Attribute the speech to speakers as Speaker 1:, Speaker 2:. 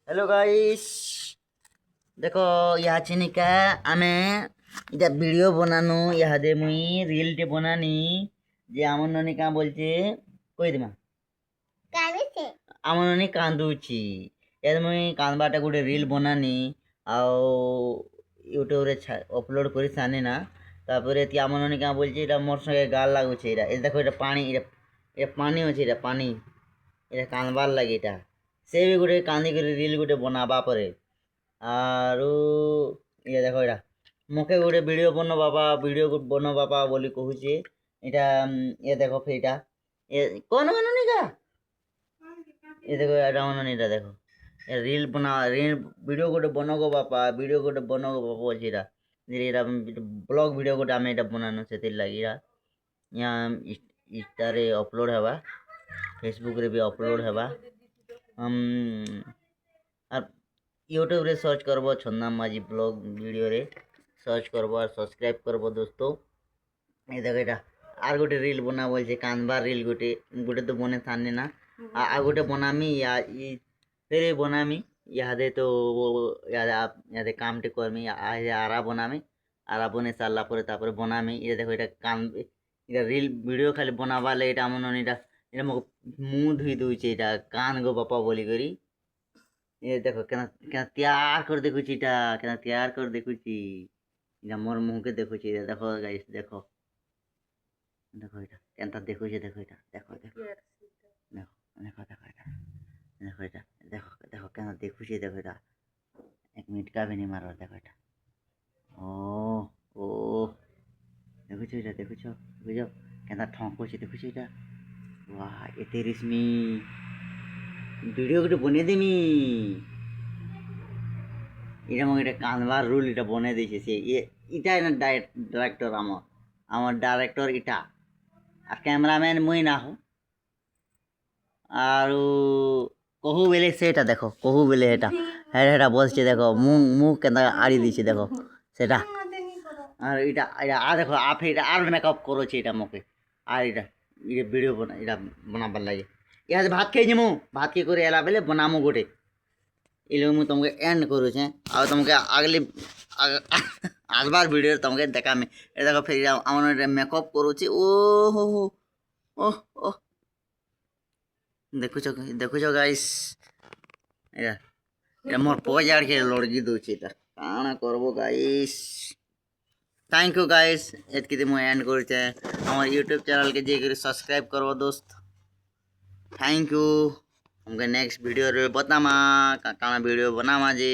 Speaker 1: Hello guys देखो यहाँ चिनिका आमे इटा वीडियो बनानो यहाँ दे मुई रील टे बनानी जे आमन ननी का बोलचे কই দিমা
Speaker 2: কানিছে
Speaker 1: आमन ननी कांदुची याद मुई कांदबाटा गुटे रील बनानी आओ यूट्यूब रे अपलोड करी साने ना तारपरे ती आमन ननी का बोलचे এটা মোর সঙ্গে গাল লাগুছে এটা এই দেখো এটা পানি এটা পানি আছে এটা পানি এটা কানবার লাগে এটা সে भी गुटे कांदी করে रील गुटे बनाबा परे आरु ये देखो एटा मोके गोटे वीडियो बनो बाबा बोली कहूचे एटा ये देखो फिर एटा ये कौन नहीं का ये देखो एटा मन नहीं देखो ये रील बना रील वीडियो गोटे बनो गो बापा बोलछे एटा धीरे एटा ब्लॉग वीडियो गोटे आमे एटा बनानो सेतिर लागि यहाँ इंस्टारे अपलोड हेबा फेसबुक रे भी अपलोड हेबा আর यूट्यूब रे सर्च करबो छन्ना माझी ब्लॉग वीडियो रे सर्च करबो और सब्सक्राइब करबो दोस्तों ये देखो एटा আর गोटे रील बना बोलछे कानबार रील गोटे गोटे तो बने थाने ना आ गोटे बनामी या फिर बनामी यादे तो यादे काम टे करमी आरा बनामी आरा बने सारला परे तापरे बनामी ये देखो एटा कान एटा रील वीडियो खाली बनाबा ले एटा मन एटा एटा मो मुंह धुई दूचे एटा कान गो बापा बोली करी ये देखो केना केना तैयार कर देखुची इटा केना तैयार कर देखुची इटा मोर मुंह के देखुची देखो गाइस देखो देखो इटा केनता देखुची देखो इटा देखो देखो देखो देखो देखो इटा देखो इटा देखो देखो केना देखुची देखो इटा एक मिनट का भी नहीं मारो देखो इटा ओ ओ देखुची इटा देखुछो बुझो केना ठोकुची देखुची इटा वाह एते रिस्मी वीडियो गोटे बने देमी এটা মোক এটা কানবার রুল এটা বনে দিয়েছে সে এটা না ডাইরেক্টর আমার ডাইরেক্টর এটা আর ক্যামেরাম্যান মুই না হো আর কহু বেলে সেটা দেখো কহু বেলে এটা হ্যাঁ এটা বলছে দেখো মুখ কেন আড়ি দিয়েছে দেখো সেটা আর এটা এটা আর দেখো আপনি এটা আর মেকআপ করেছে এটা মুখে আর এটা ভিডিও এটা বানাবার লাগে ইহাতে ভাত খেয়ে যাবো ভাত খেয়ে করে এলা বেলে বনামো গোটে इलो मु तुमके एंड करू छे आ तुमके अगली आगबार वीडियो तुमके देखा में ए देखो फिर हमन मेकअप करू छी ओ हो ओ ओ देखु छ गाइस ए मोर पोजाड़ के लड़की दउ छी त काना करबो गाइस थैंक यू गाइस एतकी मु एंड करू छे हमर YouTube चैनल के जे करी सब्सक्राइब करबो दोस्त थैंक यू हमके नेक्स्ट वीडियो रे बतामा काना वीडियो बनामा जी।